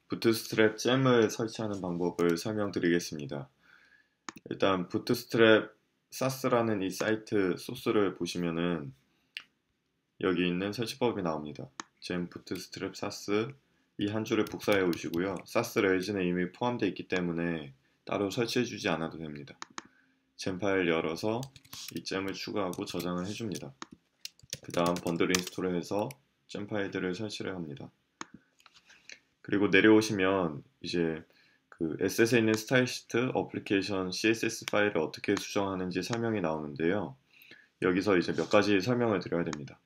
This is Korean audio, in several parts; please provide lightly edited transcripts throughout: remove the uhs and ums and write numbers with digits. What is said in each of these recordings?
부트스트랩 잼을 설치하는 방법을 설명드리겠습니다. 일단 부트스트랩 사스라는 이 사이트 소스를 보시면은 여기 있는 설치법이 나옵니다. 잼 부트스트랩 사스 이 한 줄을 복사해 오시고요. 사스 레진에 이미 포함되어 있기 때문에 따로 설치해 주지 않아도 됩니다. 잼 파일 열어서 이 잼을 추가하고 저장을 해줍니다. 그 다음 번들 인스톨을 해서 잼 파일들을 설치를 합니다. 그리고 내려오시면 이제 그 S에 있는 스타일 시트 어플리케이션 CSS 파일을 어떻게 수정하는지 설명이 나오는데요. 여기서 이제 몇 가지 설명을 드려야 됩니다.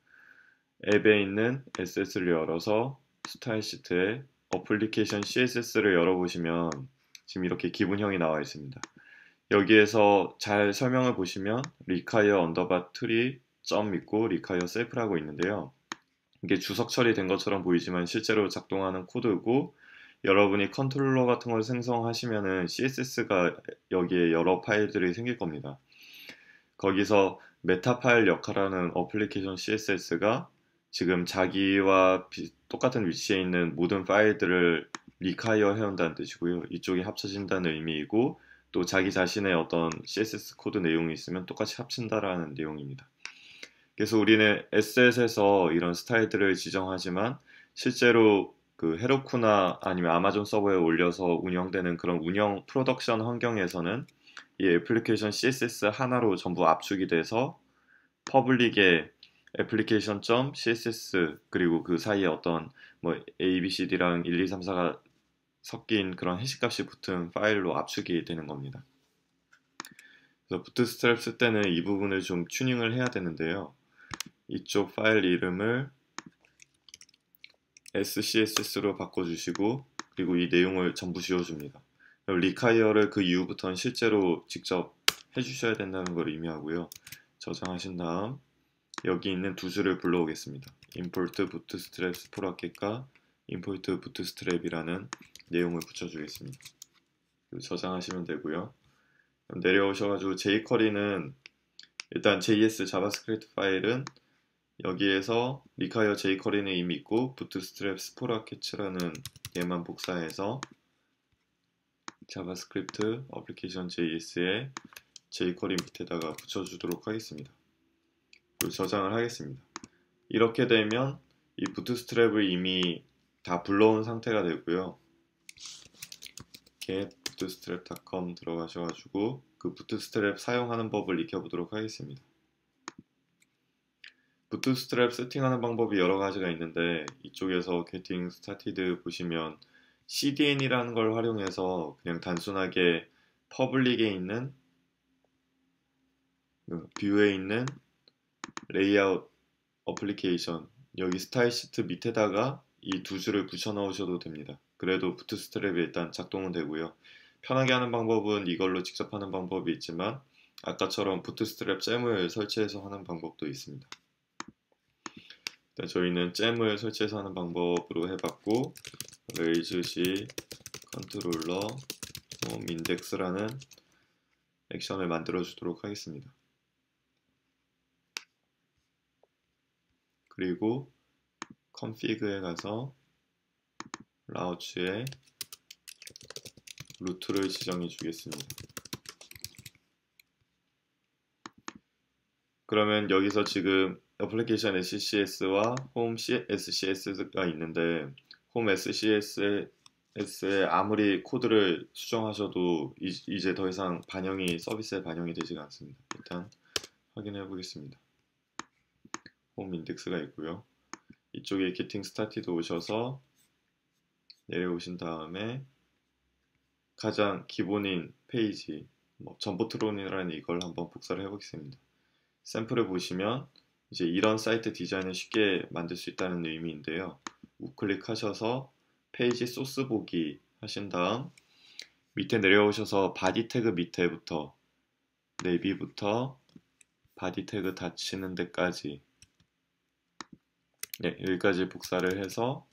앱에 있는 SS를 열어서 스타일 시트에 어플리케이션 CSS를 열어보시면 지금 이렇게 기본형이 나와 있습니다. 여기에서 잘 설명을 보시면 require underbar tree 점 있고 require self라고 있는데요. 이게 주석 처리된 것처럼 보이지만 실제로 작동하는 코드고, 여러분이 컨트롤러 같은 걸 생성하시면은 CSS가 여기에 여러 파일들이 생길 겁니다. 거기서 메타 파일 역할하는 어플리케이션 CSS가 지금 자기와 똑같은 위치에 있는 모든 파일들을 리카이어 해온다는 뜻이고요. 이쪽이 합쳐진다는 의미이고, 또 자기 자신의 어떤 CSS 코드 내용이 있으면 똑같이 합친다라는 내용입니다. 그래서 우리는 Sset에서 이런 스타일들을 지정하지만 실제로 그 헤로쿠나 아니면 아마존 서버에 올려서 운영되는 그런 운영 프로덕션 환경에서는 이 애플리케이션 CSS 하나로 전부 압축이 돼서 퍼블릭의 application.css 그리고 그 사이에 어떤 뭐 ABCD랑 1, 2, 3, 4가 섞인 그런 해시값이 붙은 파일로 압축이 되는 겁니다. 그래서 부트스트랩 쓸 때는 이 부분을 좀 튜닝을 해야 되는데요. 이쪽 파일 이름을 SCSS로 바꿔주시고, 그리고 이 내용을 전부 지워줍니다. 리카이어를 그 이후부터는 실제로 직접 해주셔야 된다는 걸 의미하고요. 저장하신 다음 여기 있는 두 줄을 불러오겠습니다. import bootstrap 스포라켓과 import bootstrap이라는 내용을 붙여주겠습니다. 저장하시면 되고요. 내려오셔가지고 jQuery는 일단 JS 자바스크립트 파일은 여기에서 require jQuery는 이미 있고 bootstrap 스포라켓이라는 얘만 복사해서 자바스크립트 어플리케이션 JS에 jQuery 밑에다가 붙여주도록 하겠습니다. 그리고 저장을 하겠습니다. 이렇게 되면 이 부트스트랩을 이미 다 불러온 상태가 되고요. get bootstrap.com 들어가셔가지고 그 부트스트랩 사용하는 법을 익혀보도록 하겠습니다. 부트스트랩 세팅하는 방법이 여러 가지가 있는데, 이쪽에서 getting started 보시면 CDN이라는 걸 활용해서 그냥 단순하게 퍼블릭에 있는 뷰에 있는 레이아웃 어플리케이션 여기 스타일 시트 밑에다가 이 두 줄을 붙여 넣으셔도 됩니다. 그래도 부트스트랩이 일단 작동은 되고요. 편하게 하는 방법은 이걸로 직접 하는 방법이 있지만 아까처럼 부트스트랩 잼을 설치해서 하는 방법도 있습니다. 저희는 잼을 설치해서 하는 방법으로 해봤고, raise G 컨트롤러 index라는 액션을 만들어 주도록 하겠습니다. 그리고 config에 가서 라우치에 루트를 지정해 주겠습니다. 그러면 여기서 지금 어플리케이션 SCS와 홈 SCS가 있는데, 홈 SCS에 아무리 코드를 수정하셔도 이제 더 이상 서비스에 반영이 되지가 않습니다. 일단 확인해 보겠습니다. 홈 인덱스가 있고요. 이쪽에 getting started 오셔서 내려오신 다음에 가장 기본인 페이지 전보트론이라는 이걸 한번 복사를 해보겠습니다. 샘플을 보시면 이제 이런 사이트 디자인을 쉽게 만들 수 있다는 의미인데요. 우클릭하셔서 페이지 소스 보기 하신 다음 밑에 내려오셔서 바디 태그 밑에부터 내비부터 바디 태그 닫히는 데까지 여기까지 복사를 해서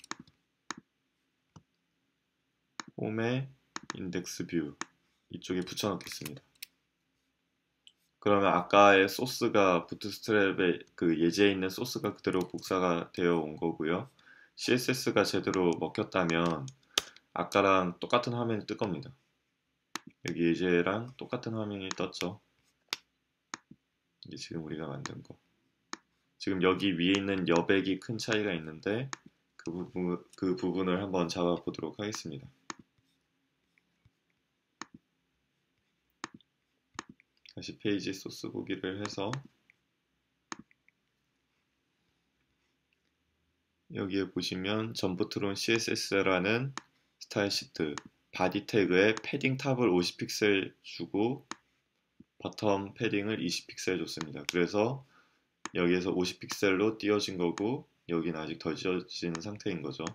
홈의 인덱스 뷰 이쪽에 붙여 넣겠습니다. 그러면 아까의 소스가 부트스트랩의 그 예제에 있는 소스가 그대로 복사가 되어 온 거고요. CSS가 제대로 먹혔다면 아까랑 똑같은 화면이 뜰 겁니다. 여기 예제랑 똑같은 화면이 떴죠. 이게 지금 우리가 만든 거. 지금 여기 위에 있는 여백이 큰 차이가 있는데 그 부분을 한번 잡아 보도록 하겠습니다. 다시 페이지 소스 보기를 해서 여기에 보시면 전보트론 CSS라는 스타일 시트 바디 태그에 패딩 탑을 50픽셀 주고 버텀 패딩을 20픽셀 줬습니다. 그래서 여기에서 50픽셀로 띄워진 거고 여기는 아직 덜 띄워진 상태인 거죠.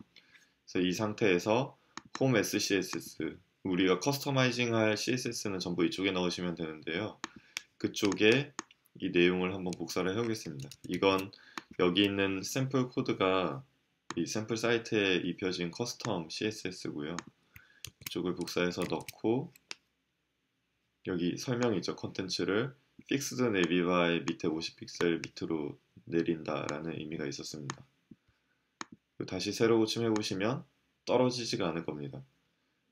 그래서 이 상태에서 홈 SCSS 우리가 커스터마이징 할 CSS는 전부 이쪽에 넣으시면 되는데요. 그쪽에 이 내용을 한번 복사를 해보겠습니다. 이건 여기 있는 샘플 코드가 이 샘플 사이트에 입혀진 커스텀 CSS고요. 이쪽을 복사해서 넣고 여기 설명이 있죠. 컨텐츠를 Fixed Navify 밑에 50픽셀 밑으로 내린다라는 의미가 있었습니다. 다시 새로 고침해 보시면 떨어지지가 않을 겁니다.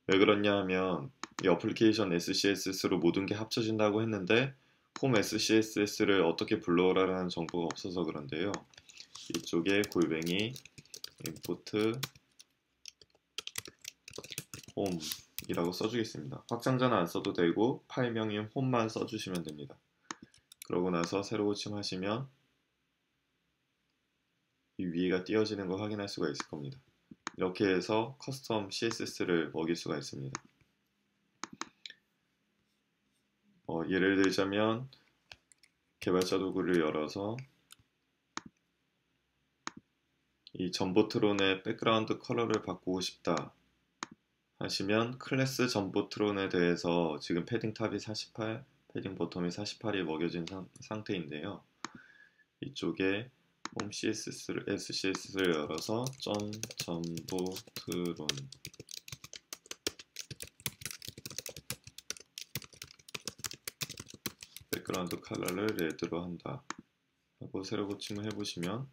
왜 그렇냐 하면 이 어플리케이션 SCSS로 모든 게 합쳐진다고 했는데 홈 SCSS를 어떻게 불러오라는 정보가 없어서 그런데요. 이쪽에 골뱅이 import 홈이라고 써주겠습니다. 확장자는 안 써도 되고 파일명인 홈만 써주시면 됩니다. 그러고 나서 새로 고침하시면 이 위에가 띄어지는 거 확인할 수가 있을 겁니다. 이렇게 해서 커스텀 CSS를 먹일 수가 있습니다. 예를 들자면 개발자 도구를 열어서 이 전보트론의 백그라운드 컬러를 바꾸고 싶다 하시면 클래스 전보트론에 대해서 지금 패딩 탑이 48, 패딩 보텀이 48이 먹여진 상태인데요. 이쪽에 홈 SCSS를 열어서 전보트론 백그라운드 컬러를 레드로 한다 하고 새로 고침을 해보시면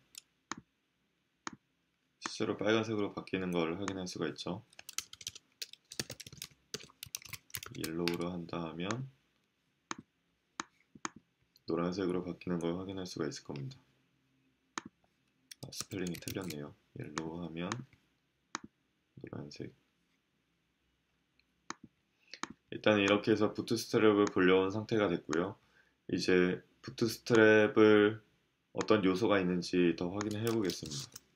실제로 빨간색으로 바뀌는 걸 확인할 수가 있죠. 옐로우로 한다 하면 노란색으로 바뀌는 걸 확인할 수가 있을 겁니다. 스펠링이 틀렸네요. 옐로우 하면 노란색. 일단 이렇게 해서 부트스트랩을 불려온 상태가 됐고요. 이제 부트스트랩을 어떤 요소가 있는지 더 확인해 보겠습니다.